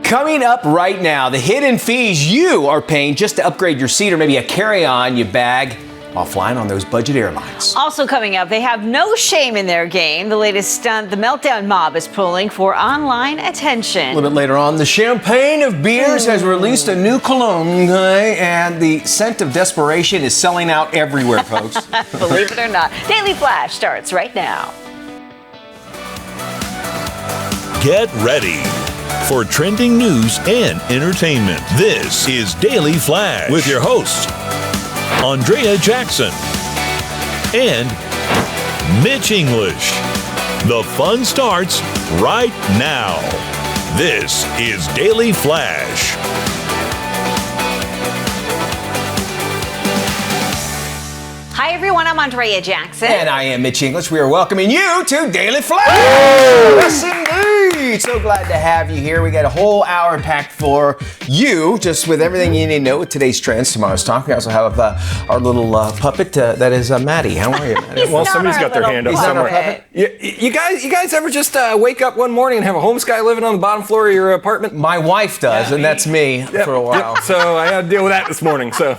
Coming up right now, the hidden fees you are paying just to upgrade your seat or maybe a carry-on you bag while flying on those budget airlines. Also coming up, they have no shame in their game. The latest stunt the Meltdown mob is pulling for online attention. A little bit later on, the champagne of beers has released a new cologne, and the scent of desperation is selling out everywhere, folks. Believe it or not. Daily Flash starts right now. Get ready for trending news and entertainment. This is Daily Flash with your hosts, Andrea Jackson and Mitch English. The fun starts right now. This is Daily Flash. Hi, everyone. I'm Andrea Jackson. And I am Mitch English. We are welcoming you to Daily Flash. Yes, indeed. So glad to have you here. We got a whole hour packed for you, just with everything you need to know with today's trends, tomorrow's talk. We also have our little puppet, that is Maddie. How are you, Maddie? Well, somebody's got their hand up somewhere. You guys ever just wake up one morning and have a homeless guy living on the bottom floor of your apartment? My wife does, and that's me for a while. So I had to deal with that this morning. So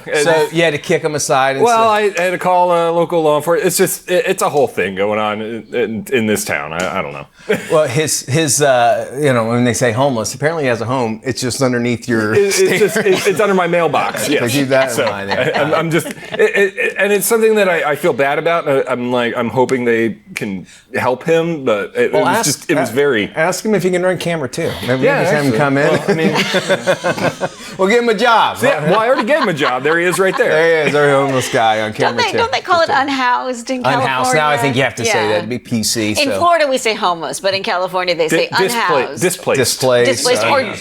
you had to kick him aside. And I had to call local law enforcement. It's just it's a whole thing going on in this town. I don't know. Well, his when they say homeless, apparently he has a home. It's just underneath your. It's under my mailbox. Yes. So keep that in mind. I'm just, and it's something that I feel bad about. I'm hoping they can help him, but it was very. Ask him if he can run camera too. Maybe have him come in. Well, we'll give him a job. I already gave him a job. There he is, right there. There he is, our homeless guy on camera too. Don't they call it unhoused in California? Unhoused. Now I think you have to say that to be PC. In Florida we say homeless, but in California they say unhoused. Displaced.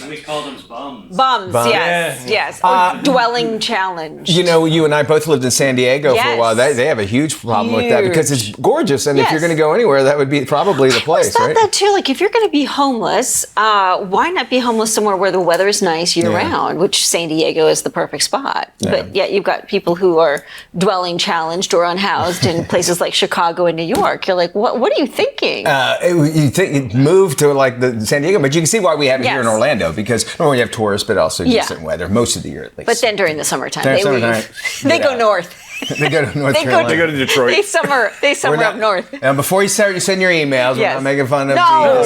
We call them bums. Bums. Yes. Or dwelling challenge. You know, you and I both lived in San Diego for a while. They have a huge problem with that because it's gorgeous, and if you're going to go anywhere, that would be probably the place, right? That too. Like if you're going to be homeless, why not be homeless somewhere where the weather is nice year round? Which San Diego is the perfect spot. Yeah. But yet you've got people who are dwelling challenged or unhoused in places like Chicago and New York. You're like, what are you thinking? You think move to like the San Diego, but you can see why we have it here in Orlando because not only have tourists, but also decent weather most of the year at least. But then during the summertime, they leave. They go north. They go to North Carolina. They go to Detroit. They summer up north. And before you start to send your emails, we're not making fun of No,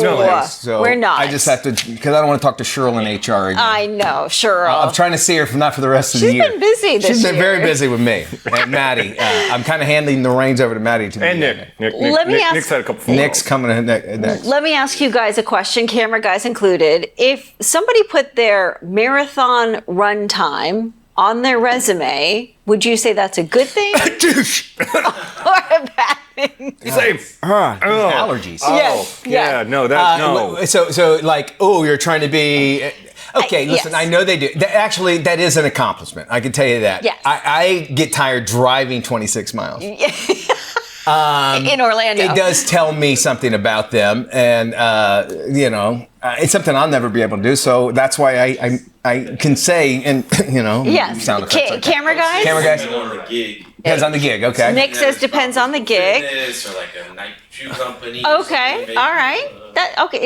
so we're not. I just have to, because I don't want to talk to Cheryl in HR again. I know, Cheryl. I'm trying to see her, not for the rest of the year. She's been busy this year. She's been very busy with me. And Maddie. I'm kind of handing the reins over to Maddie. And Nick. Nick's had a couple phone Nick's coming in next. Let me ask you guys a question, camera guys included. If somebody put their marathon run time on their resume, would you say that's a good thing? or a bad thing? Same. Allergies. No. So like, you're trying to be... Okay, listen, I know they do. Actually, that is an accomplishment. I can tell you that. Yes. I get tired driving 26 miles. In Orlando. It does tell me something about them, and it's something I'll never be able to do. So that's why I can say sound effects. Like camera guys. Depends on the gig. Depends on the gig. Okay. Nick says depends on the gig. Or like a night shoe company. Okay. All right.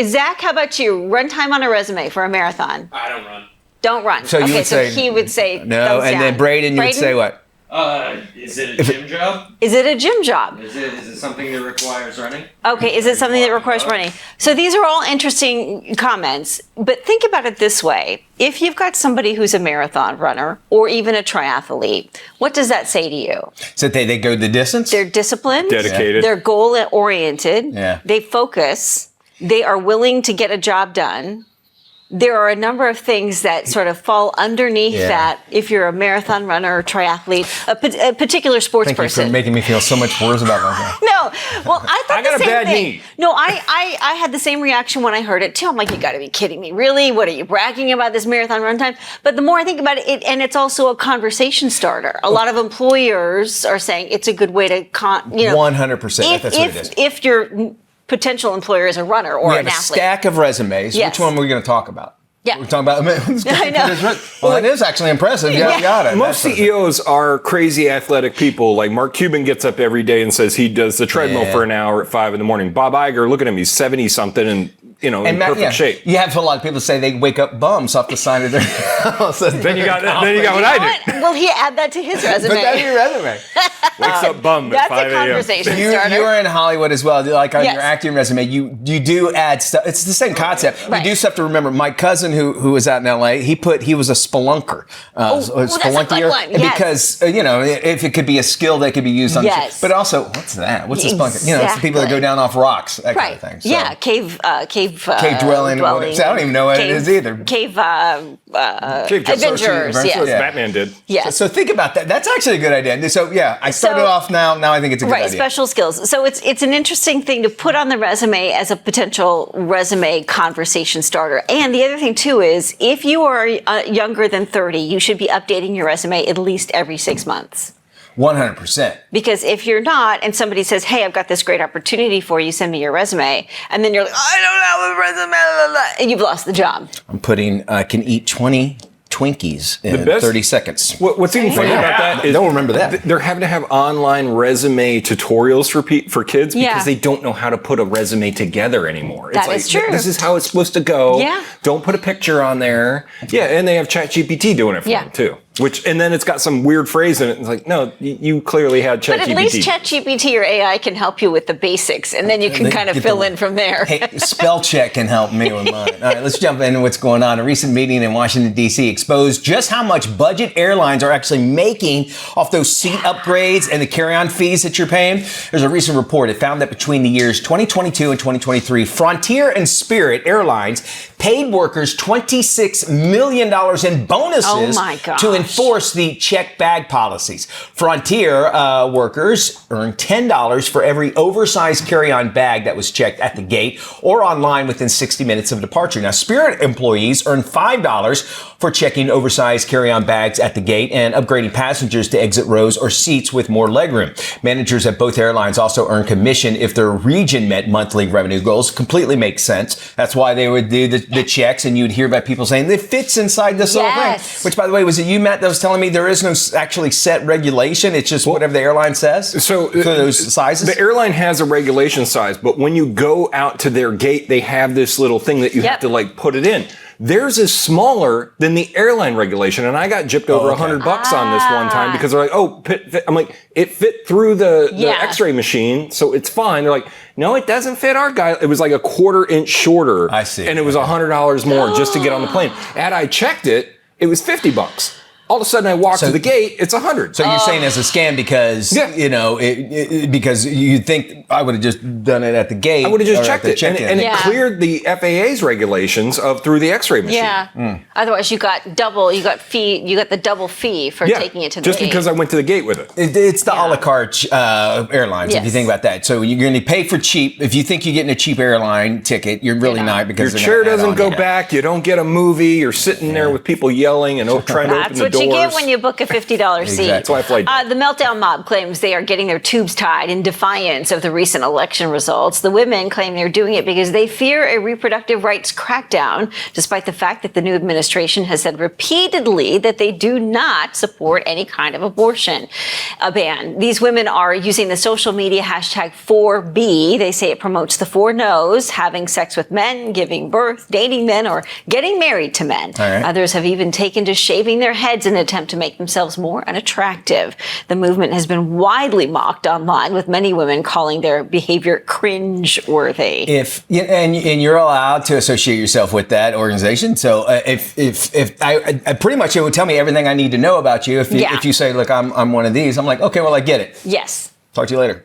Zach, how about you? Run time on a resume for a marathon. I don't run. Don't run. So he would say no, and then Braden, you would say what? Is it a gym job? Is it a gym job? Is it something that requires running? Okay, is it something that requires running? So these are all interesting comments, but think about it this way. If you've got somebody who's a marathon runner or even a triathlete, what does that say to you? So they go the distance? They're disciplined. Dedicated. They're goal-oriented. Yeah. They focus. They are willing to get a job done. There are a number of things that sort of fall underneath that if you're a marathon runner or triathlete, a particular sports person. Thank you for making me feel so much worse about myself. No, well, I thought I got the same a bad thing. knee. No, I had the same reaction when I heard it too. I'm like, you got to be kidding me, really? What are you bragging about this marathon run time? But the more I think about it, and it's also a conversation starter. A lot of employers are saying it's a good way to 100%. That's what it is. If your potential employer is a runner or an athlete. We have a stack of resumes. Yes. Which one are we going to talk about? Yeah. We're talking about. I know. Well, that is actually impressive. You got it. Most CEOs are crazy athletic people. Like Mark Cuban gets up every day and says he does the treadmill for an hour at 5 a.m. Bob Iger, look at him. He's 70 something and in perfect shape. You have a lot of people say they wake up bums off the side of their house. Then you got what I do. Will he add that to his resume? Put that in your resume. Wakes up bum at 5 That's a a.m. conversation You starter. are in Hollywood as well. Like on Yes. your acting resume, you do add stuff. It's the same concept. Right. You do stuff to remember. My cousin who was out in LA, he was a spelunker. that's a good one. Yes. Because if it could be a skill that could be used on the Yes. show. But also, what's that? What's a spelunker? It's the people that go down off rocks, that kind of thing. So. Yeah, cave dwelling. Whatever. So I don't even know what it is either. Cave Cave Adventures. Adventures, Yes. yeah. Batman did. Yes. So think about that. That's actually a good idea. So yeah, I started off now. Now I think it's a good Right, idea. special skills. So it's an interesting thing to put on the resume as a potential resume conversation starter. And the other thing too is if you are younger than 30, you should be updating your resume at least every 6 months. 100%. Because if you're not, and somebody says, "Hey, I've got this great opportunity for you, send me your resume," and then you're like, "I don't have a resume," blah, blah, blah, and you've lost the job. I'm putting can eat 20 Twinkies in best- 30 seconds. What's even funny about that is don't remember that. they're having to have online resume tutorials for kids Yeah. because they don't know how to put a resume together anymore. That is true. This is how it's supposed to go. Yeah. Don't put a picture on there. Yeah, and they have ChatGPT doing it for them too. And then it's got some weird phrase in it. It's like, no, you clearly had ChatGPT. But at least ChatGPT or AI can help you with the basics, and then you can kind of fill in from there. Hey, spell check can help me with mine. All right, let's jump into what's going on. A recent meeting in Washington, D.C. exposed just how much budget airlines are actually making off those seat upgrades and the carry-on fees that you're paying. There's a recent report. It found that between the years 2022 and 2023, Frontier and Spirit Airlines paid workers $26 million in bonuses Oh my gosh. to enforce the check bag policies. Frontier workers earned $10 for every oversized carry-on bag that was checked at the gate or online within 60 minutes of departure. Now, Spirit employees earned $5 for checking oversized carry-on bags at the gate and upgrading passengers to exit rows or seats with more legroom. Managers at both airlines also earned commission if their region met monthly revenue goals. Completely makes sense. That's why they would do the checks, and you'd hear about people saying it fits inside this little thing. Yes. Which, by the way, was it you, Matt, that was telling me there is no actually set regulation? It's just whatever the airline says? So for those sizes? The airline has a regulation size, but when you go out to their gate, they have this little thing that you have to put it in. Theirs is smaller than the airline regulation, and I got gypped over $100 on this one time because they're like, I'm like, it fit through the X-ray machine, so it's fine. They're like, no, it doesn't fit our guy. It was like a $0.25 shorter. I see. And it was $100 more just to get on the plane. And I checked it, it was $50. All of a sudden, I walk to the gate. It's $100. So you're saying it's a scam because because you think I would have just done it at the gate. I would have just or checked at the it, and check-in. it cleared the FAA's regulations of through the X-ray machine. Yeah. Otherwise, you got the double fee for taking it to the just gate. because I went to the gate with it. It's the a la carte airlines, if you Yes. think about that. So you're going to pay for cheap. If you think you're getting a cheap airline ticket, you're really not, because Your they're chair gonna add doesn't on go to that. back. You don't get a movie. You're sitting there with people yelling and trying to open That's the what doors. you get when you book a $50 seat. That's why I played. The Meltdown Mob claims they are getting their tubes tied in defiance of the recent election results. The women claim they're doing it because they fear a reproductive rights crackdown, despite the fact that the new administration has said repeatedly that they do not support any kind of abortion ban. These women are using the social media hashtag 4B. They say it promotes the 4 no's: having sex with men, giving birth, dating men, or getting married to men. All right. Others have even taken to shaving their heads in an attempt to make themselves more unattractive. The movement has been widely mocked online, with many women calling their behavior cringe-worthy. And you're allowed to associate yourself with that organization. So if I pretty much, it would tell me everything I need to know about you. If you say, look, I'm one of these, I'm like, okay, well, I get it. Yes. Talk to you later.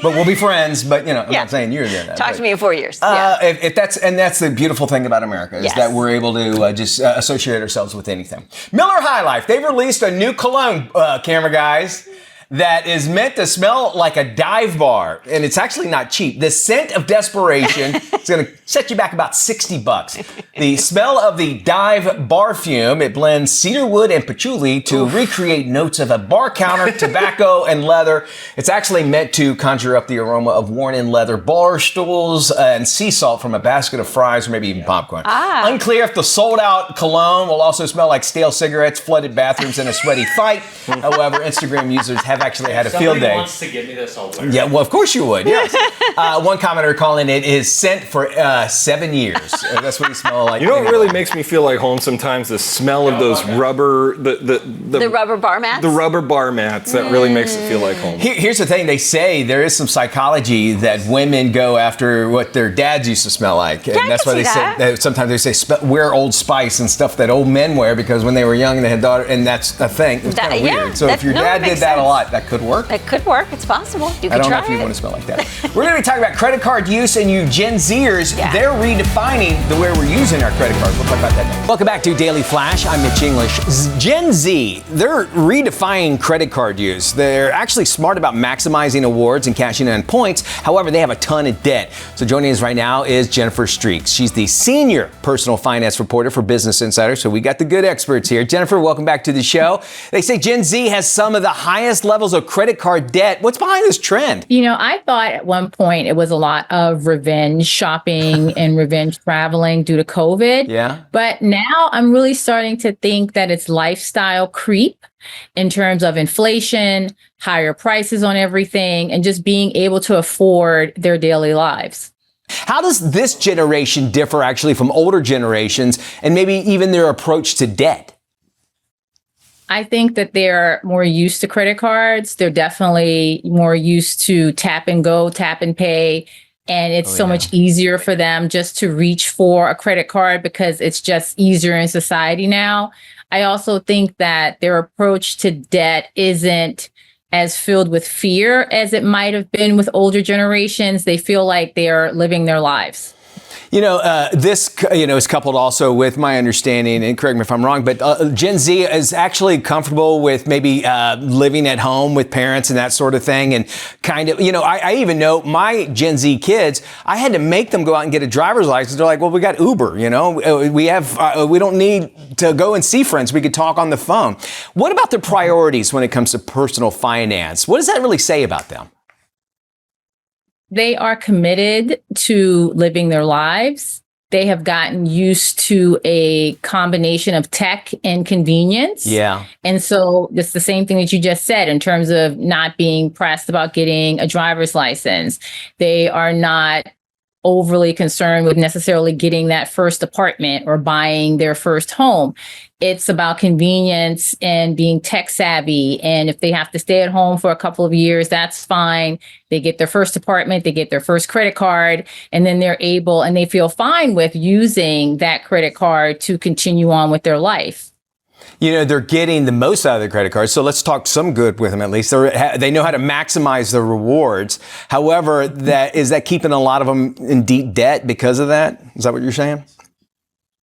But we'll be friends. But I'm not saying you're doing that. Talk to me in 4 years. If that's the beautiful thing about America, is that we're able to just associate ourselves with anything. Miller High Life, they've released a new cologne, camera guys, that is meant to smell like a dive bar, and it's actually not cheap. The scent of desperation is going to set you back about $60. The smell of the dive bar fume, it blends cedar wood and patchouli to recreate notes of a bar counter, tobacco, and leather. It's actually meant to conjure up the aroma of worn-in leather bar stools and sea salt from a basket of fries or maybe even popcorn. Unclear if the sold-out cologne will also smell like stale cigarettes, flooded bathrooms, and a sweaty fight. However, Instagram users have actually had a field day. Wants to give me this, I'll wear it. Yeah, well, of course you would. Yes. One commenter calling it is scent for 7 years. That's what you smell like. You know what really makes me feel like home sometimes? The smell of those rubber, the rubber bar mats? The rubber bar mats, that really makes it feel like home. Here's the thing. They say there is some psychology that women go after what their dads used to smell like. And that's why they say that sometimes they say wear Old Spice and stuff that old men wear because when they were young they had daughter, and that's a thing. It's kind of weird. So if your dad did that a lot, that could work. It could work. It's possible. You I could don't know try if you it. want to smell like that. We're going to be talking about credit card use, and you Gen Zers, they're redefining the way we're using our credit cards. We'll talk about that next. Welcome back to Daily Flash. I'm Mitch English. Gen Z, they're redefining credit card use. They're actually smart about maximizing awards and cashing in on points. However, they have a ton of debt. So joining us right now is Jennifer Streaks. She's the senior personal finance reporter for Business Insider. So we got the good experts here. Jennifer, welcome back to the show. They say Gen Z has some of the highest levels of credit card debt. What's behind this trend? You know, I thought at one point it was a lot of revenge shopping and revenge traveling due to COVID. Yeah. But now I'm really starting to think that it's lifestyle creep in terms of inflation, higher prices on everything, and just being able to afford their daily lives. How does this generation differ actually from older generations and maybe even their approach to debt? I think that they're more used to credit cards. They're definitely more used to tap and go, tap and pay. And it's so much easier for them just to reach for a credit card because it's just easier in society now. I also think that their approach to debt isn't as filled with fear as it might have been with older generations. They feel like they are living their lives. You know, this, is coupled also with my understanding, and correct me if I'm wrong, but Gen Z is actually comfortable with maybe living at home with parents and that sort of thing. And kind of, I even know my Gen Z kids, I had to make them go out and get a driver's license. They're like, well, we got Uber, we don't need to go and see friends. We could talk on the phone. What about their priorities when it comes to personal finance? What does that really say about them? They are committed to living their lives. They have gotten used to a combination of tech and convenience. Yeah. And so it's the same thing that you just said in terms of not being pressed about getting a driver's license. They are not overly concerned with necessarily getting that first apartment or buying their first home. It's about convenience and being tech savvy. And if they have to stay at home for a couple of years, that's fine. They get their first apartment, they get their first credit card, and then they're able and they feel fine with using that credit card to continue on with their life. They're getting the most out of their credit cards. So let's talk some good with them at least. They know how to maximize their rewards. However, is that keeping a lot of them in deep debt because of that? Is that what you're saying?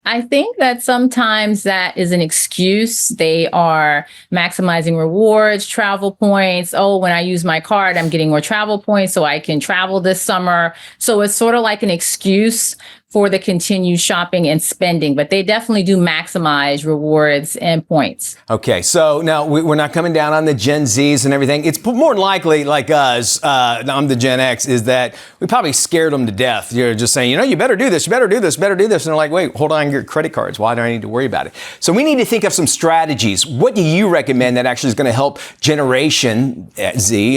I think that sometimes that is an excuse. They are maximizing rewards, travel points. Oh, when I use my card, I'm getting more travel points so I can travel this summer. So it's sort of like an excuse for the continued shopping and spending, but they definitely do maximize rewards and points. Okay, so now we're not coming down on the Gen Zs and everything. It's more likely, like us, I'm the Gen X, is that we probably scared them to death. You're just saying, you better do this, you better do this, better do this. And they're like, wait, hold on, your credit cards. Why do I need to worry about it? So we need to think of some strategies. What do you recommend that actually is going to help Generation Z,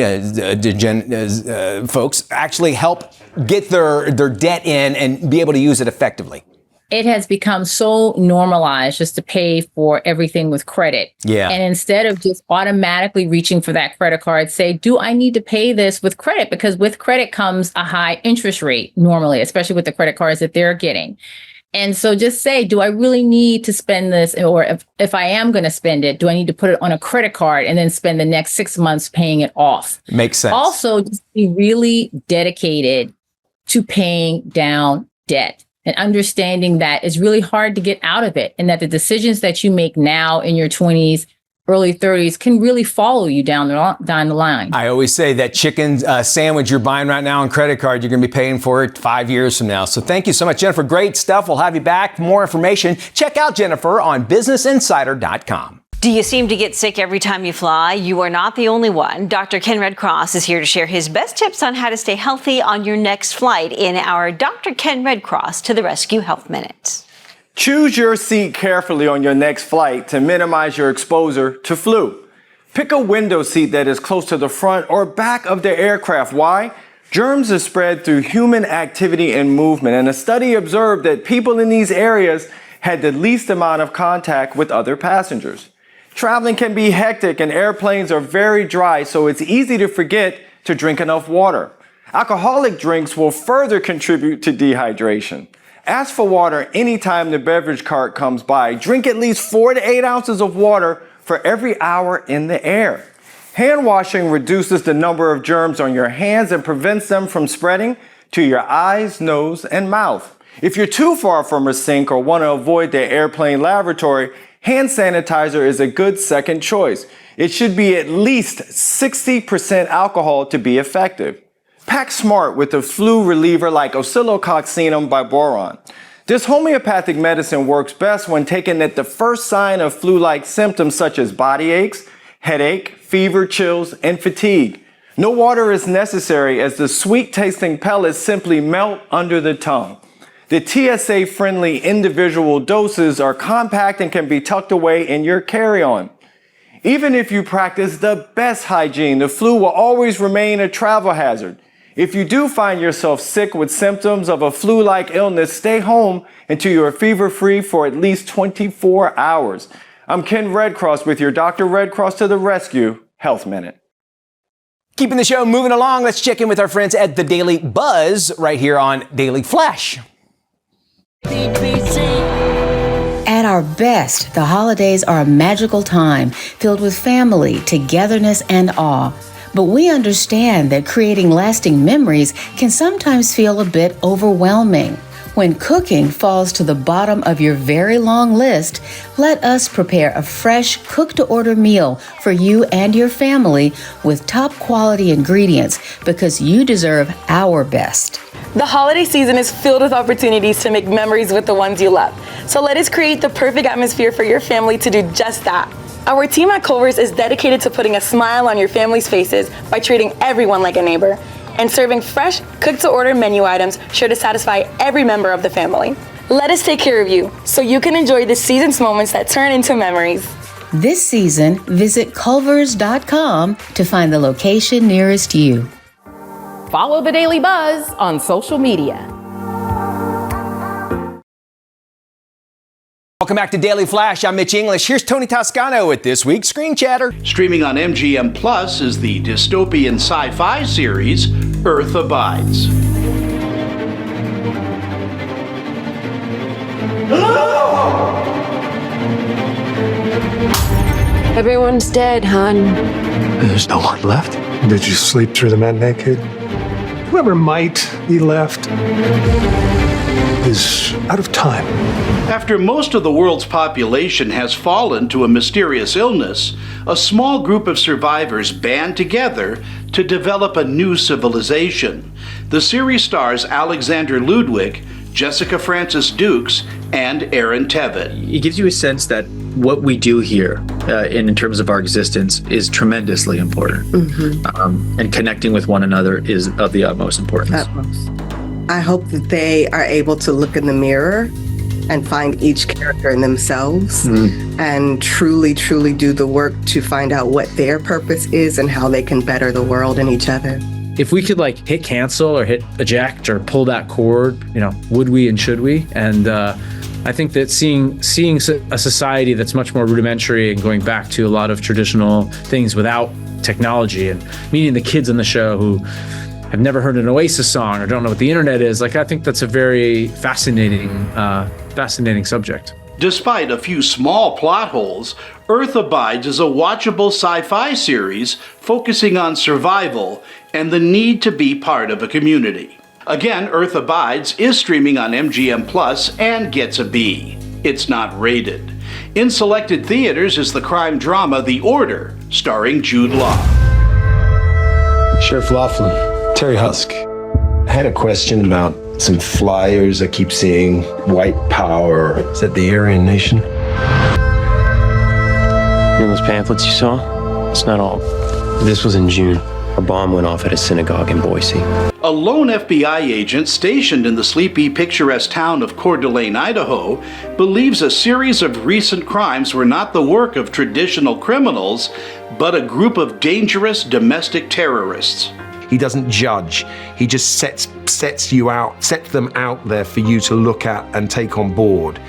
folks, actually help get their debt in and be able to use it effectively? It has become so normalized just to pay for everything with credit. Yeah. And instead of just automatically reaching for that credit card, say, do I need to pay this with credit? Because with credit comes a high interest rate normally, especially with the credit cards that they're getting. And so just say, do I really need to spend this? Or if I am going to spend it, do I need to put it on a credit card and then spend the next 6 months paying it off? Makes sense. Also, just be really dedicated to paying down debt and understanding that it's really hard to get out of it and that the decisions that you make now in your 20s, early 30s can really follow you down the line. I always say that chicken sandwich you're buying right now on credit card, you're going to be paying for it 5 years from now. So thank you so much, Jennifer. Great stuff. We'll have you back for more information. Check out Jennifer on businessinsider.com. Do you seem to get sick every time you fly? You are not the only one. Dr. Ken Red Cross is here to share his best tips on how to stay healthy on your next flight in our Dr. Ken Red Cross to the Rescue Health Minutes. Choose your seat carefully on your next flight to minimize your exposure to flu. Pick a window seat that is close to the front or back of the aircraft. Why? Germs are spread through human activity and movement, and a study observed that people in these areas had the least amount of contact with other passengers. Traveling can be hectic and airplanes are very dry, so it's easy to forget to drink enough water. Alcoholic drinks will further contribute to dehydration. Ask for water anytime the beverage cart comes by. Drink at least 4 to 8 ounces of water for every hour in the air. Hand washing reduces the number of germs on your hands and prevents them from spreading to your eyes, nose, and mouth. If you're too far from a sink or want to avoid the airplane lavatory, hand sanitizer is a good second choice. It should be at least 60% alcohol to be effective. Pack smart with a flu reliever like oscillococcinum by boron. This homeopathic medicine works best when taken at the first sign of flu-like symptoms such as body aches, headache, fever, chills, and fatigue. No water is necessary as the sweet-tasting pellets simply melt under the tongue. The TSA-friendly individual doses are compact and can be tucked away in your carry-on. Even if you practice the best hygiene, the flu will always remain a travel hazard. If you do find yourself sick with symptoms of a flu-like illness, stay home until you are fever-free for at least 24 hours. I'm Ken Red Cross with your Dr. Red Cross to the rescue, Health Minute. Keeping the show moving along, let's check in with our friends at the Daily Buzz right here on Daily Flash. At our best, the holidays are a magical time filled with family, togetherness, and awe. But we understand that creating lasting memories can sometimes feel a bit overwhelming. When cooking falls to the bottom of your very long list, let us prepare a fresh, cook-to-order meal for you and your family with top-quality ingredients because you deserve our best. The holiday season is filled with opportunities to make memories with the ones you love. So let us create the perfect atmosphere for your family to do just that. Our team at Culver's is dedicated to putting a smile on your family's faces by treating everyone like a neighbor and serving fresh, cooked-to-order menu items sure to satisfy every member of the family. Let us take care of you so you can enjoy the season's moments that turn into memories. This season, visit culvers.com to find the location nearest you. Follow the Daily Buzz on social media. Welcome back to Daily Flash. I'm Mitch English. Here's Tony Toscano with this week's Screen Chatter. Streaming on MGM Plus is the dystopian sci-fi series Earth Abides. Everyone's dead, hon. There's no one left. Did you sleep through the matinee, kid? Whoever might be left is out of time. After most of the world's population has fallen to a mysterious illness, a small group of survivors band together to develop a new civilization. The series stars Alexander Ludwig, Jessica Francis Dukes, and Aaron Tevitt. It gives you a sense that what we do here in terms of our existence is tremendously important. And connecting with one another is of the utmost importance. I hope that they are able to look in the mirror and find each character in themselves and truly do the work to find out what their purpose is and how they can better the world and each other. If we could hit cancel or hit eject or pull that cord, would we and should we? And I think that seeing a society that's much more rudimentary and going back to a lot of traditional things without technology, and meeting the kids on the show who have never heard an Oasis song or don't know what the internet is, I think that's a very fascinating subject. Despite a few small plot holes, Earth Abides is a watchable sci-fi series focusing on survival and the need to be part of a community. Again, Earth Abides is streaming on MGM Plus and gets a B. It's not rated. In selected theaters is the crime drama The Order, starring Jude Law. Sheriff Laughlin, Terry Husk. I had a question about some flyers I keep seeing. White power. Is that the Aryan Nation? You know those pamphlets you saw? It's not all. This was in June. a bomb went off at a synagogue in Boise. A lone FBI agent stationed in the sleepy, picturesque town of Coeur d'Alene, Idaho, believes a series of recent crimes were not the work of traditional criminals, but a group of dangerous domestic terrorists. He doesn't judge. He just sets them out there for you to look at and take on board.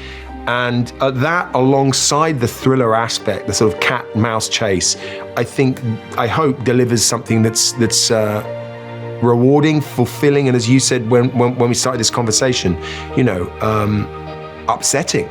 And that, alongside the thriller aspect, the sort of cat and mouse chase, I hope delivers something that's rewarding, fulfilling, and as you said when we started this conversation, upsetting.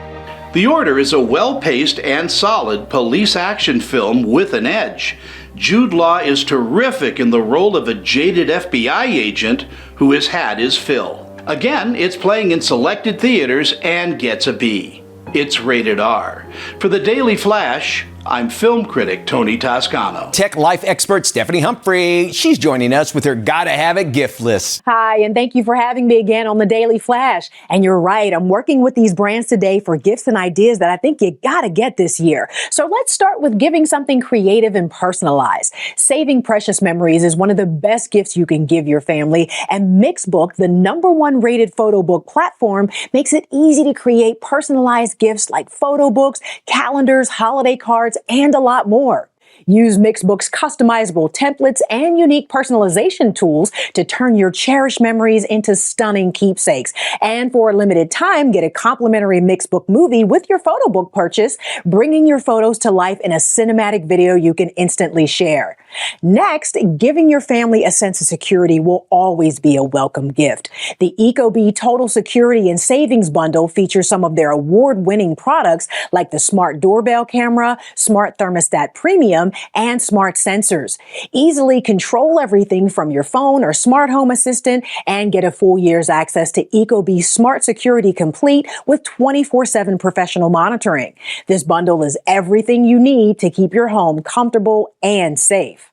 The Order is a well-paced and solid police action film with an edge. Jude Law is terrific in the role of a jaded FBI agent who has had his fill. Again, it's playing in selected theaters and gets a B. It's rated R. For the Daily Flash, I'm film critic Tony Toscano. Tech life expert Stephanie Humphrey. She's joining us with her Gotta Have It gift list. Hi, and thank you for having me again on the Daily Flash. And you're right, I'm working with these brands today for gifts and ideas that I think you gotta get this year. So let's start with giving something creative and personalized. Saving precious memories is one of the best gifts you can give your family, and Mixbook, the #1 rated photo book platform, makes it easy to create personalized gifts like photo books, calendars, holiday cards, and a lot more. Use Mixbook's customizable templates and unique personalization tools to turn your cherished memories into stunning keepsakes. And for a limited time, get a complimentary Mixbook movie with your photo book purchase, bringing your photos to life in a cinematic video you can instantly share. Next, giving your family a sense of security will always be a welcome gift. The Ecobee Total Security and Savings Bundle features some of their award-winning products like the Smart Doorbell Camera, Smart Thermostat Premium, and smart sensors. Easily control everything from your phone or smart home assistant and get a full year's access to Ecobee Smart Security Complete with 24/7 professional monitoring. This bundle is everything you need to keep your home comfortable and safe.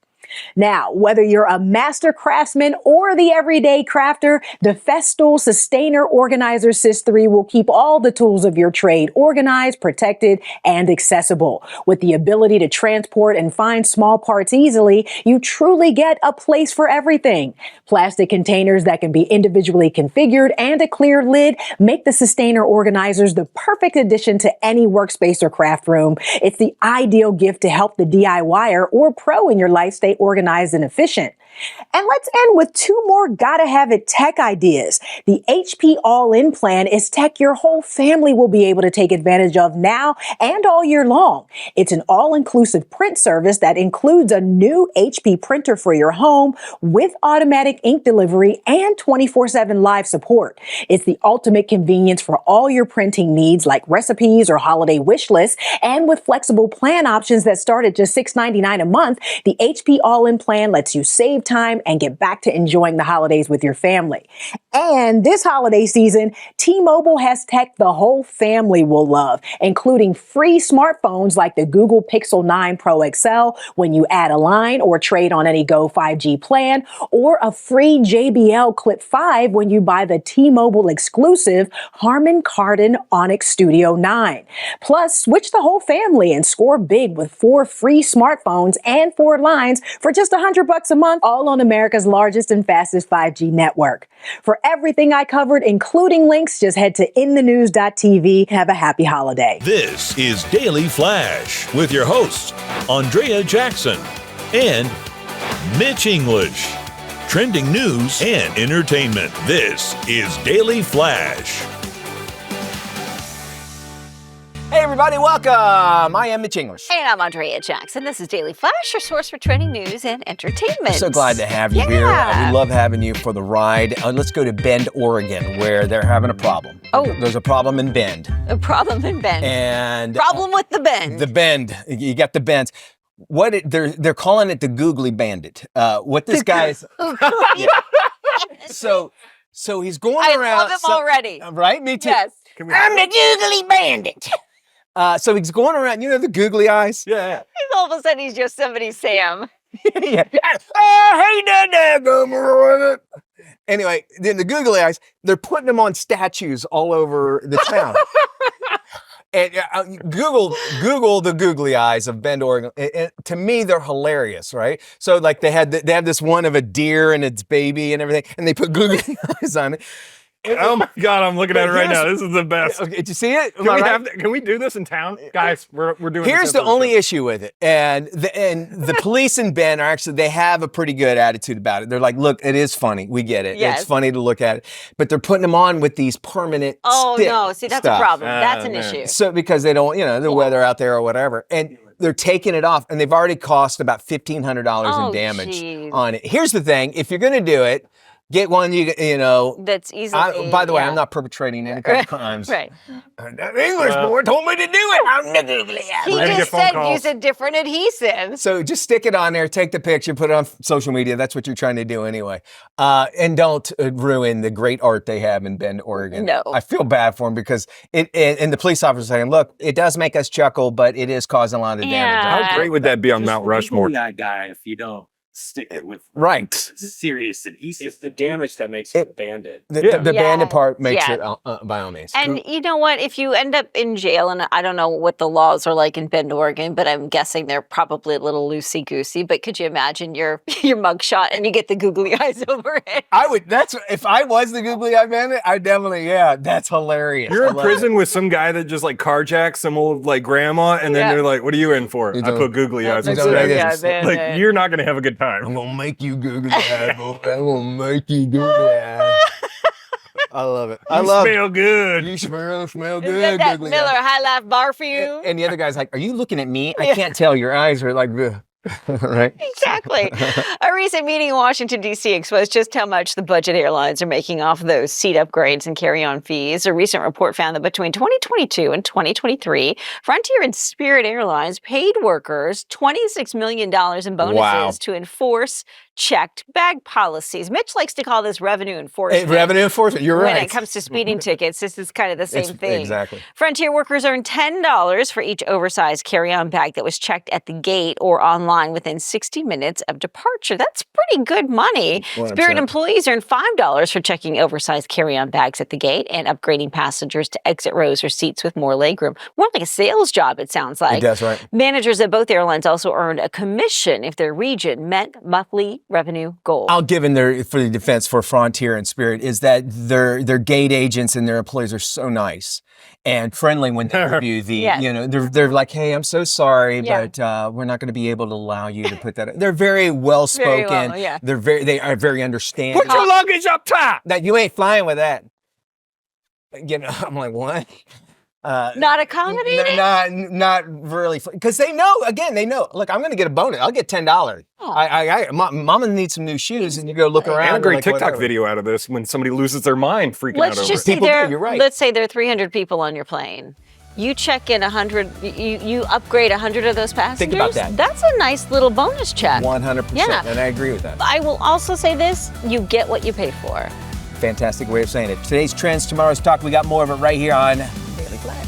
Now, whether you're a master craftsman or the everyday crafter, the Festool Sustainer Organizer Sys3 will keep all the tools of your trade organized, protected, and accessible. With the ability to transport and find small parts easily, you truly get a place for everything. Plastic containers that can be individually configured and a clear lid make the Sustainer Organizers the perfect addition to any workspace or craft room. It's the ideal gift to help the DIYer or pro in your life stay organized and efficient. And let's end with 2 more gotta have it tech ideas. The HP All-In plan is tech your whole family will be able to take advantage of now and all year long. It's an all-inclusive print service that includes a new HP printer for your home with automatic ink delivery and 24/7 live support. It's the ultimate convenience for all your printing needs like recipes or holiday wish lists, and with flexible plan options that start at just $6.99 a month, the HP All-In plan lets you save time and get back to enjoying the holidays with your family. And this holiday season, T-Mobile has tech the whole family will love, including free smartphones like the Google Pixel 9 Pro XL when you add a line or trade on any Go 5G plan, or a free JBL Clip 5 when you buy the T-Mobile exclusive Harman Kardon Onyx Studio 9. Plus, switch the whole family and score big with 4 free smartphones and 4 lines for just $100 a month, all on America's largest and fastest 5G network. For everything I covered, including links, just head to inthenews.tv. Have a happy holiday. This is Daily Flash with your hosts, Andrea Jackson and Mitch English. Trending news and entertainment. This is Daily Flash. Hey everybody, welcome. I am Mitch English. And I'm Andrea Jackson. This is Daily Flash, your source for trending news and entertainment. So glad to have you here. We love having you for the ride. Let's go to Bend, Oregon, where they're having a problem. Oh. There's a problem in Bend. A problem in Bend. And problem with the Bend. The Bend. You got the Bends. They're calling it the Googly Bandit. What this guy's yeah. So he's going around. I love him already. Right? Me too. Yes. I'm the Googly Bandit. So he's going around, the googly eyes? Yeah. He's all of a sudden, he's just somebody Sam. Yeah. Oh, hey, Dad, anyway, then the googly eyes, they're putting them on statues all over the town. And Google the googly eyes of Bend, Oregon. To me, they're hilarious, right? So like they have this one of a deer and its baby and everything, and they put googly eyes on it. Oh my God, I'm looking at it right now. This is the best. Okay, did you see it? Can we do this in town? Guys, we're doing Here's this the only issue with it. And the police in Bend are actually, they have a pretty good attitude about it. They're like, look, it is funny. We get it. Yes. It's funny to look at it. But they're putting them on with these permanent stick no. See, that's stuff. a problem. That's an issue. So because they don't, the weather out there or whatever. And they're taking it off. And they've already cost about $1,500 in damage on it. Here's the thing. If you're going to do it, get one, that's easily. By the way, I'm not perpetrating any kind of crimes. Right. That English boy told me to do it. I'm the googly eye. He just said use a different adhesive. So just stick it on there, take the picture, put it on social media. That's what you're trying to do anyway. And don't ruin the great art they have in Bend, Oregon. No. I feel bad for them because and the police officer saying, look, it does make us chuckle, but it is causing a lot of damage. How great would that be on Mount Rushmore? That guy, if you don't stick it with right serious adhesive. It's the damage that makes it banded. The banded part makes it by all means. And you know what? If you end up in jail, and I don't know what the laws are like in Bend, Oregon, but I'm guessing they're probably a little loosey-goosey. But could you imagine your mugshot and you get the googly eyes over it? I would. If I was the googly eye bandit, I definitely, that's hilarious. You're in prison with some guy that just like carjacks some old like grandma, and then they're like, "What are you in for?" I put googly eyes. Like you're not gonna have a good time. I'm gonna make you googly eye, boy. I'm gonna make you googly eye. I love it. You smell good. You smell good. Is that googly Miller eye. High Life bar for you? And the other guy's like, "Are you looking at me? I can't tell. Your eyes are like." Right? Exactly. A recent meeting in Washington, D.C. exposed just how much the budget airlines are making off those seat upgrades and carry-on fees. A recent report found that between 2022 and 2023, Frontier and Spirit Airlines paid workers $26 million in bonuses to enforce checked bag policies. Mitch likes to call this revenue enforcement. Revenue enforcement, you're right. When it comes to speeding tickets, this is kind of the same thing. Exactly. Frontier workers earned $10 for each oversized carry-on bag that was checked at the gate or online within 60 minutes of departure. That's pretty good money. 100%. Spirit employees earned $5 for checking oversized carry-on bags at the gate and upgrading passengers to exit rows or seats with more legroom. More like a sales job, it sounds like. It does, right. Managers at both airlines also earned a commission if their region met monthly revenue goals. I'll give in for the defense for Frontier and Spirit is that their gate agents and their employees are so nice and friendly when they review they're like, hey, I'm so sorry, but we're not going to be able to allow you to put that in. They're very well spoken. They are very understanding. Put your luggage up top. That you ain't flying with that. I'm like, what? Not accommodating? Not really, because they know. Look, I'm going to get a bonus. I'll get $10. Mama needs some new shoes, and you go look around. And a great TikTok video out of this when somebody loses their mind, freaking out over Let's just it. say you're right. Let's say there are 300 people on your plane. You check in 100. You upgrade 100 of those passengers. Think about that. That's a nice little bonus check. 100%. Yeah. And I agree with that. I will also say this: you get what you pay for. Fantastic way of saying it. Today's trends, tomorrow's talk. We got more of it right here on Daily Flash.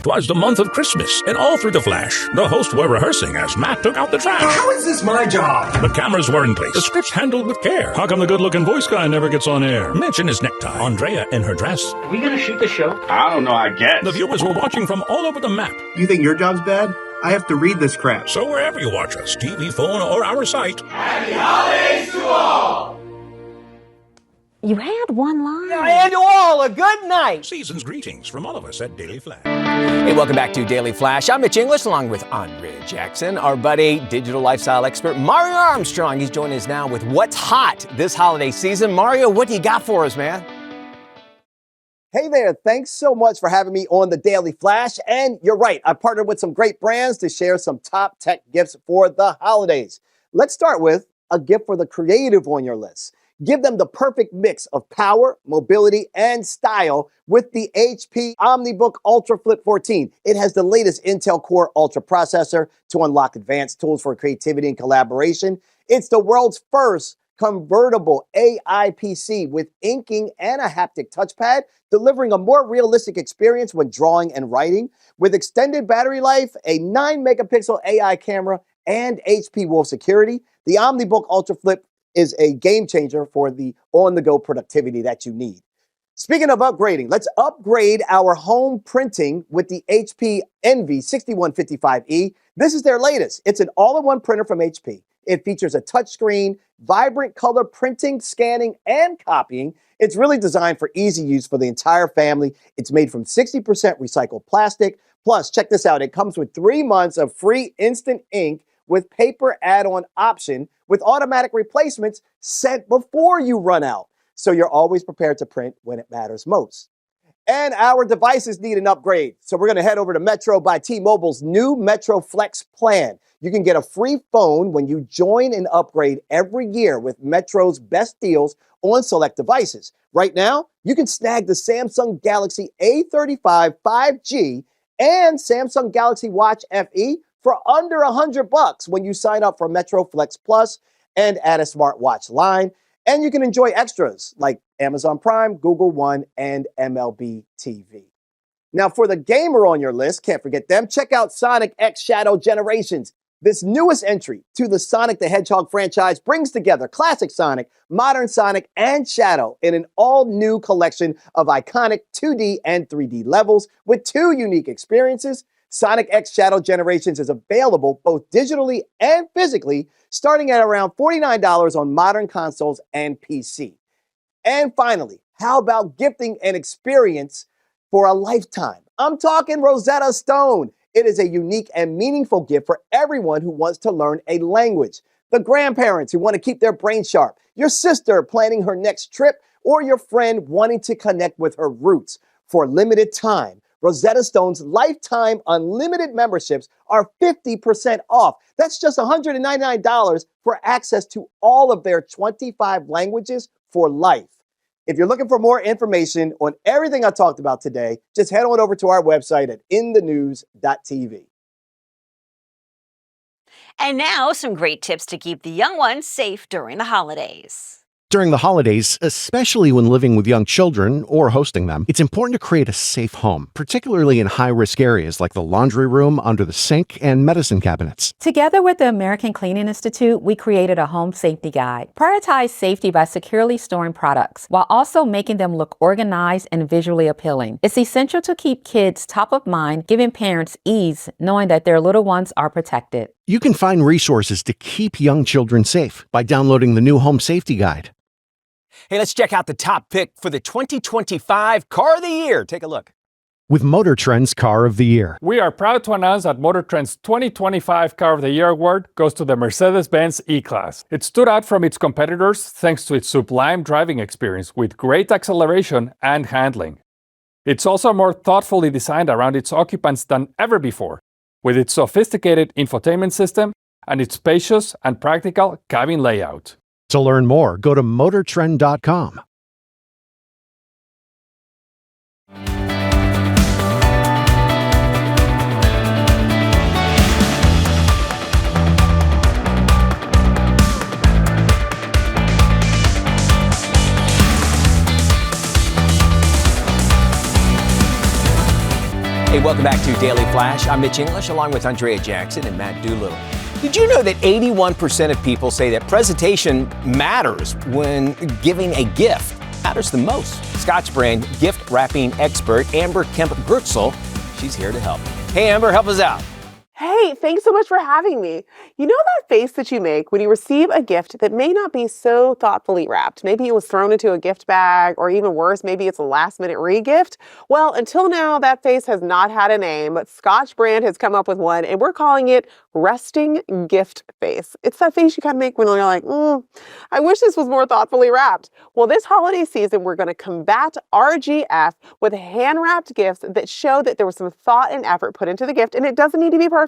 'Twas the month of Christmas, and all through the flash, the hosts were rehearsing as Matt took out the trash. How is this my job? The cameras were in place, the scripts handled with care. How come the good-looking voice guy never gets on air? Mitch in his necktie, Andrea in her dress. Are we gonna shoot the show? I don't know, I guess. The viewers were watching from all over the map. You think your job's bad? I have to read this crap. So wherever you watch us, TV, phone, or our site. Happy holidays to all! You had one line. And you all a good night. Season's greetings from all of us at Daily Flash. Hey, welcome back to Daily Flash. I'm Mitch English, along with Andrea Jackson, our buddy, digital lifestyle expert Mario Armstrong. He's joining us now with what's hot this holiday season. Mario, what do you got for us, man? Hey there, thanks so much for having me on the Daily Flash. And you're right, I partnered with some great brands to share some top tech gifts for the holidays. Let's start with a gift for the creative on your list. Give them the perfect mix of power, mobility, and style with the HP OmniBook Ultra Flip 14. It has the latest Intel Core Ultra processor to unlock advanced tools for creativity and collaboration. It's the world's first convertible AI PC with inking and a haptic touchpad, delivering a more realistic experience when drawing and writing. With extended battery life, a 9-megapixel AI camera, and HP Wolf security, the OmniBook Ultra Flip is a game changer for the on-the-go productivity that you need. Speaking of upgrading, let's upgrade our home printing with the HP Envy 6155E. This is their latest. It's an all-in-one printer from HP. It features a touchscreen, vibrant color printing, scanning, and copying. It's really designed for easy use for the entire family. It's made from 60% recycled plastic. Plus, check this out. It comes with 3 months of free instant ink with paper add-on option with automatic replacements sent before you run out. So you're always prepared to print when it matters most. And our devices need an upgrade. So we're going to head over to Metro by T-Mobile's new Metro Flex plan. You can get a free phone when you join and upgrade every year with Metro's best deals on select devices. Right now, you can snag the Samsung Galaxy A35 5G and Samsung Galaxy Watch FE for under $100 when you sign up for Metro Flex Plus and add a smartwatch line. And you can enjoy extras like Amazon Prime, Google One, and MLB TV. Now, for the gamer on your list, can't forget them, check out Sonic X Shadow Generations. This newest entry to the Sonic the Hedgehog franchise brings together classic Sonic, modern Sonic, and Shadow in an all-new collection of iconic 2D and 3D levels with 2 unique experiences. Sonic X Shadow Generations is available both digitally and physically, starting at around $49 on modern consoles and PC. And finally, how about gifting an experience for a lifetime? I'm talking Rosetta Stone. It is a unique and meaningful gift for everyone who wants to learn a language. The grandparents who want to keep their brain sharp, your sister planning her next trip, or your friend wanting to connect with her roots. For a limited time, Rosetta Stone's lifetime unlimited memberships are 50% off. That's just $199 for access to all of their 25 languages for life. If you're looking for more information on everything I talked about today, just head on over to our website at inthenews.tv. And now, some great tips to keep the young ones safe during the holidays. During the holidays, especially when living with young children or hosting them, it's important to create a safe home, particularly in high-risk areas like the laundry room, under the sink, and medicine cabinets. Together with the American Cleaning Institute, we created a home safety guide. Prioritize safety by securely storing products while also making them look organized and visually appealing. It's essential to keep kids top of mind, giving parents ease knowing that their little ones are protected. You can find resources to keep young children safe by downloading the new Home Safety Guide. Hey, let's check out the top pick for the 2025 Car of the Year. Take a look. With Motor Trend's Car of the Year. We are proud to announce that Motor Trend's 2025 Car of the Year award goes to the Mercedes-Benz E-Class. It stood out from its competitors thanks to its sublime driving experience with great acceleration and handling. It's also more thoughtfully designed around its occupants than ever before, with its sophisticated infotainment system and its spacious and practical cabin layout. To learn more, go to motortrend.com. Hey, welcome back to Daily Flash. I'm Mitch English along with Andrea Jackson and Matt Doolittle. Did you know that 81% of people say that presentation matters when giving a gift? Matters the most. Scotch brand gift wrapping expert Amber Kemp-Grutzel, she's here to help. Hey Amber, help us out. Hey, thanks so much for having me. You know that face that you make when you receive a gift that may not be so thoughtfully wrapped? Maybe it was thrown into a gift bag, or even worse, maybe it's a last-minute re-gift? Well, until now, that face has not had a name, but Scotch brand has come up with one, and we're calling it resting gift face. It's that face you kind of make when you're like, I wish this was more thoughtfully wrapped. Well, this holiday season, we're going to combat RGF with hand-wrapped gifts that show that there was some thought and effort put into the gift, and it doesn't need to be perfect.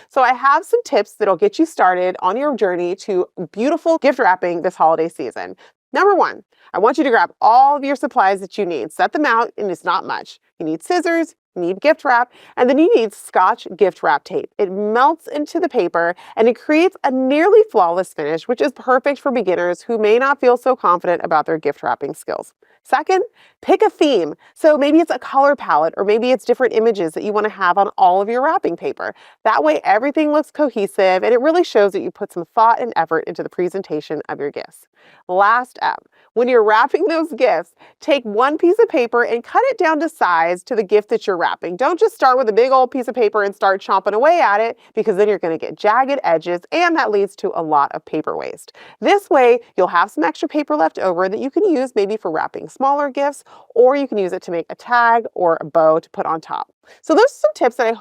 So I have some tips that'll get you started on your journey to beautiful gift wrapping this holiday season. Number 1, I want you to grab all of your supplies that you need. Set them out, and it's not much. You need scissors, you need gift wrap, and then you need Scotch gift wrap tape. It melts into the paper, and it creates a nearly flawless finish, which is perfect for beginners who may not feel so confident about their gift wrapping skills. Second, pick a theme. So maybe it's a color palette, or maybe it's different images that you want to have on all of your wrapping paper. That way everything looks cohesive and it really shows that you put some thought and effort into the presentation of your gifts. Last up, when you're wrapping those gifts, take one piece of paper and cut it down to size to the gift that you're wrapping. Don't just start with a big old piece of paper and start chomping away at it, because then you're going to get jagged edges and that leads to a lot of paper waste. This way, you'll have some extra paper left over that you can use maybe for wrapping smaller gifts, or you can use it to make a tag or a bow to put on top. So those are some tips that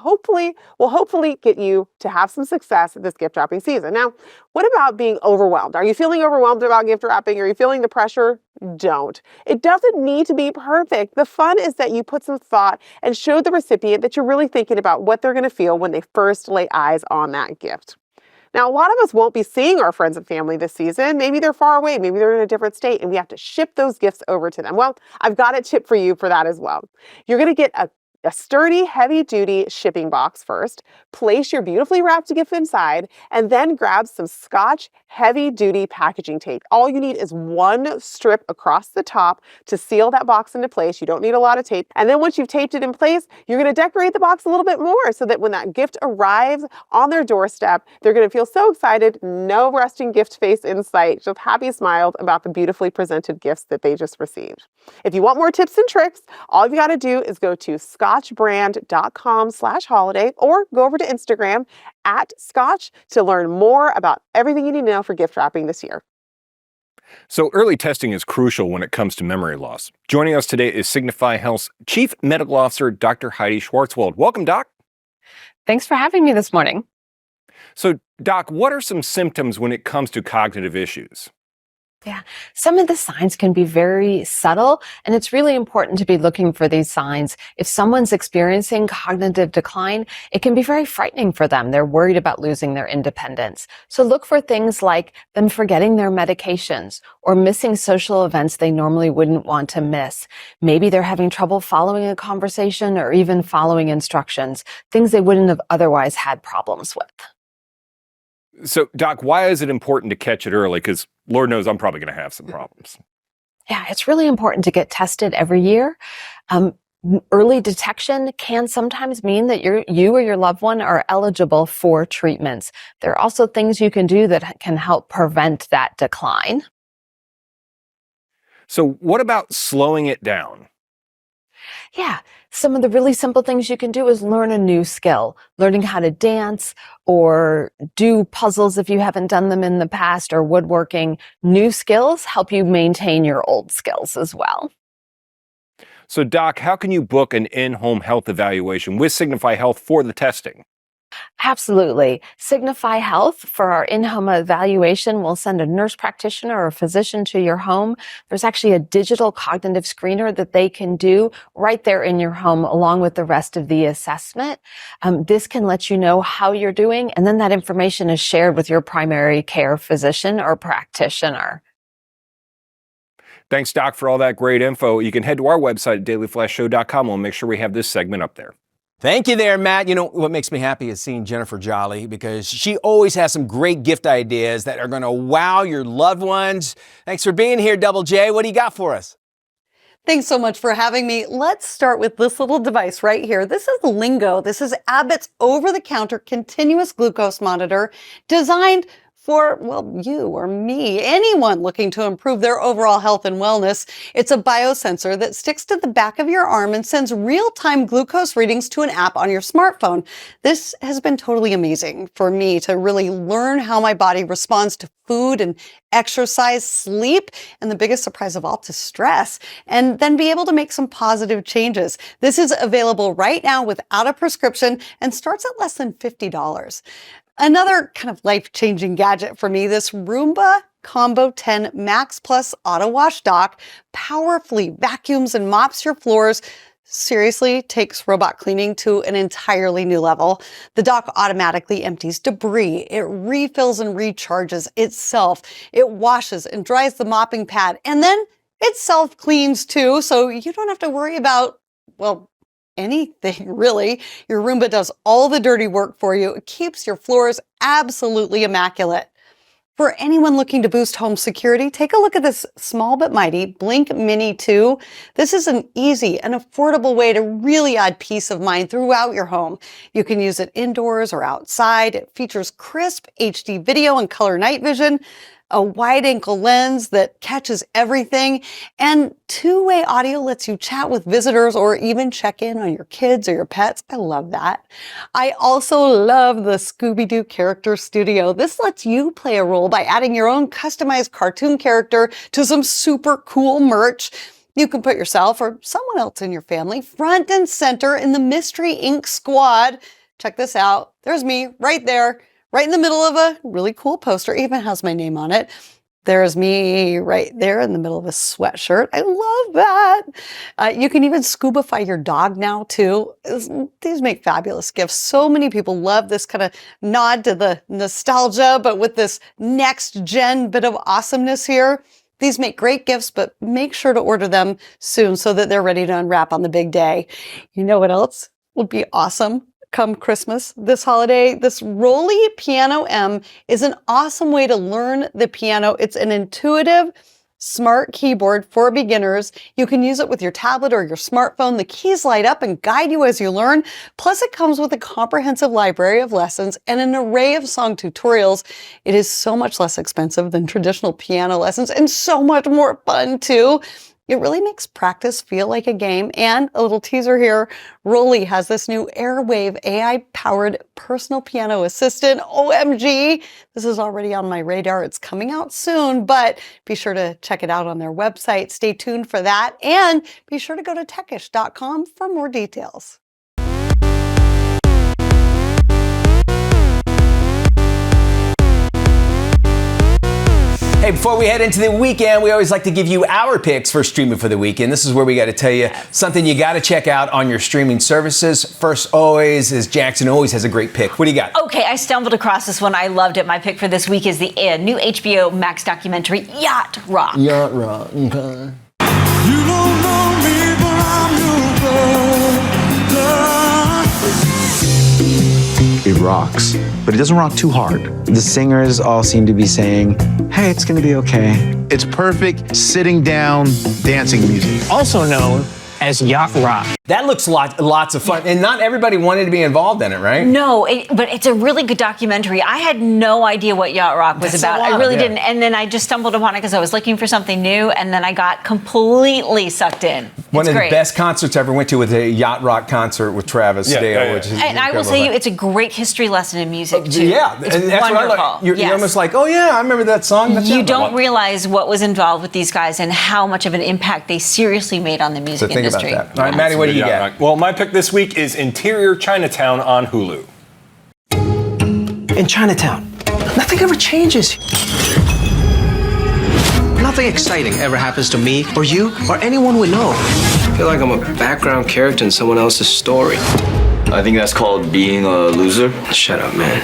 will hopefully get you to have some success this gift wrapping season. Now, what about being overwhelmed? Are you feeling overwhelmed about gift wrapping? Are you feeling the pressure? Don't. It doesn't need to be perfect. The fun is that you put some thought and show the recipient that you're really thinking about what they're going to feel when they first lay eyes on that gift. Now, a lot of us won't be seeing our friends and family this season. Maybe they're far away, maybe they're in a different state, and we have to ship those gifts over to them. Well, I've got a tip for you for that as well. You're going to get a sturdy, heavy-duty shipping box first, place your beautifully wrapped gift inside, and then grab some Scotch heavy-duty packaging tape. All you need is one strip across the top to seal that box into place. You don't need a lot of tape. And then once you've taped it in place, you're going to decorate the box a little bit more so that when that gift arrives on their doorstep, they're going to feel so excited, no resting gift face in sight, just happy smiles about the beautifully presented gifts that they just received. If you want more tips and tricks, all you've got to do is go to scotchbrand.com/holiday or go over to Instagram @Scotch to learn more about everything you need to know for gift wrapping this year. So early testing is crucial when it comes to memory loss. Joining us today is Signify Health's Chief Medical Officer, Dr. Heidi Schwartzwald. Welcome, Doc. Thanks for having me this morning. So, Doc, what are some symptoms when it comes to cognitive issues? Yeah, some of the signs can be very subtle, and it's really important to be looking for these signs. If someone's experiencing cognitive decline, it can be very frightening for them. They're worried about losing their independence. So look for things like them forgetting their medications or missing social events they normally wouldn't want to miss. Maybe they're having trouble following a conversation or even following instructions, things they wouldn't have otherwise had problems with. So, Doc, why is it important to catch it early? Because Lord knows I'm probably going to have some problems. Yeah, it's really important to get tested every year. Early detection can sometimes mean that you or your loved one are eligible for treatments. There are also things you can do that can help prevent that decline. So what about slowing it down? Yeah, some of the really simple things you can do is learn a new skill, learning how to dance or do puzzles if you haven't done them in the past, or woodworking. New skills help you maintain your old skills as well. So, Doc, how can you book an in-home health evaluation with Signify Health for the testing? Absolutely. Signify Health, for our in-home evaluation, will send a nurse practitioner or a physician to your home. There's actually a digital cognitive screener that they can do right there in your home, along with the rest of the assessment. This can let you know how you're doing, and then that information is shared with your primary care physician or practitioner. Thanks, Doc, for all that great info. You can head to our website at dailyflashshow.com. We'll make sure we have this segment up there. Thank you there, Matt. You know, what makes me happy is seeing Jennifer Jolly, because she always has some great gift ideas that are going to wow your loved ones. Thanks for being here, Double J. What do you got for us? Thanks so much for having me. Let's start with this little device right here. This is Lingo. This is Abbott's over-the-counter continuous glucose monitor designed for, well, you or me, anyone looking to improve their overall health and wellness. It's a biosensor that sticks to the back of your arm and sends real-time glucose readings to an app on your smartphone. This has been totally amazing for me to really learn how my body responds to food and exercise, sleep, and the biggest surprise of all, to stress, and then be able to make some positive changes. This is available right now without a prescription and starts at less than $50. Another kind of life-changing gadget for me, this Roomba Combo 10 Max Plus Auto Wash Dock powerfully vacuums and mops your floors. Seriously, takes robot cleaning to an entirely new level. The dock automatically empties debris. It refills and recharges itself. It washes and dries the mopping pad, and then it self-cleans too, so you don't have to worry about, well, anything really. Your Roomba does all the dirty work for you. It keeps your floors absolutely immaculate. For anyone looking to boost home security, take a look at this small but mighty Blink Mini 2. This is an easy and affordable way to really add peace of mind throughout your home. You can use it indoors or outside. It features crisp HD video and color night vision, a wide-angle lens that catches everything, and two-way audio lets you chat with visitors or even check in on your kids or your pets. I love that. I also love the Scooby-Doo Character Studio. This lets you play a role by adding your own customized cartoon character to some super cool merch. You can put yourself or someone else in your family front and center in the Mystery Inc. squad. Check this out. There's me right there, right in the middle of a really cool poster. It even has my name on it. There's me right there in the middle of a sweatshirt. I love that. You can even scuba-fy your dog now too. These make fabulous gifts. So many people love this kind of nod to the nostalgia, but with this next gen bit of awesomeness here. These make great gifts, but make sure to order them soon so that they're ready to unwrap on the big day. You know what else would be awesome? Come Christmas, this holiday, this Rolly Piano M is an awesome way to learn the piano. It's an intuitive, smart keyboard for beginners. You can use it with your tablet or your smartphone. The keys light up and guide you as you learn. Plus, it comes with a comprehensive library of lessons and an array of song tutorials. It is so much less expensive than traditional piano lessons and so much more fun too. It really makes practice feel like a game. And a little teaser here, Rolly has this new Airwave AI-powered personal piano assistant. OMG! This is already on my radar. It's coming out soon, but be sure to check it out on their website. Stay tuned for that. And be sure to go to techish.com for more details. Hey, before we head into the weekend, we always like to give you our picks for streaming for the weekend. This is where we got to tell you something you got to check out on your streaming services. First always is Jackson always has a great pick. What do you got? Okay, I stumbled across this one. I loved it. My pick for this week is the new HBO Max documentary, Yacht Rock. Yacht Rock. Okay. You don't know me, but I'm your brother. It rocks, but it doesn't rock too hard. The singers all seem to be saying, hey, it's gonna be okay. It's perfect sitting down dancing music. Also known as Yacht Rock. That looks lots of fun, and not everybody wanted to be involved in it, right? No, but it's a really good documentary. I had no idea what Yacht Rock was about. I really didn't. And then I just stumbled upon it because I was looking for something new, and then I got completely sucked in. One of the best concerts I ever went to was a Yacht Rock concert with Travis Dale, which is and I will say you, it's a great history lesson in music too. Yeah, it's and that's wonderful. What I like. You're almost like, oh yeah, I remember that song. That's you don't realize what was involved with these guys and how much of an impact they seriously made on the music industry. All right, Maddie, what do you got? Well, my pick this week is Interior Chinatown on Hulu. In Chinatown, nothing ever changes. Nothing exciting ever happens to me or you or anyone we know. I feel like I'm a background character in someone else's story. I think that's called being a loser. Shut up, man.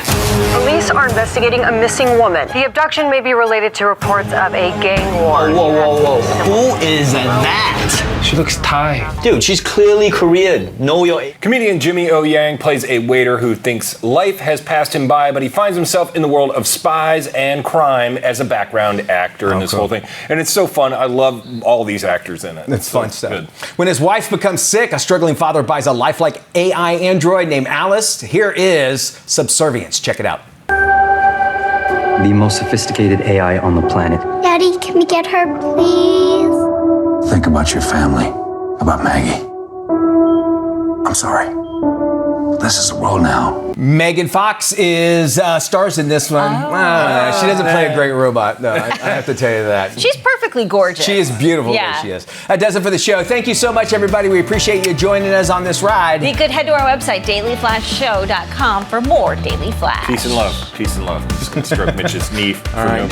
Police are investigating a missing woman. The abduction may be related to reports of a gang war. Whoa. Who is that? She looks Thai. Dude, she's clearly Korean. Know your... Comedian Jimmy O. Yang plays a waiter who thinks life has passed him by, but he finds himself in the world of spies and crime as a background actor in this whole thing. And it's so fun. I love all these actors in it. It's fun stuff. Good. When his wife becomes sick, a struggling father buys a lifelike AI android named Alice. Here is Subservience. Check it out. The most sophisticated AI on the planet. Daddy, can we get her, please? Think about your family, about Maggie. I'm sorry. This is the world now. Megan Fox is stars in this one. She doesn't play a great robot, though. I have to tell you that. She's perfectly gorgeous. She is beautiful the way she is. That does it for the show. Thank you so much, everybody. We appreciate you joining us on this ride. You could head to our website, dailyflashshow.com, for more Daily Flash. Peace and love. Peace and love. Just gonna stroke Mitch's knee for you.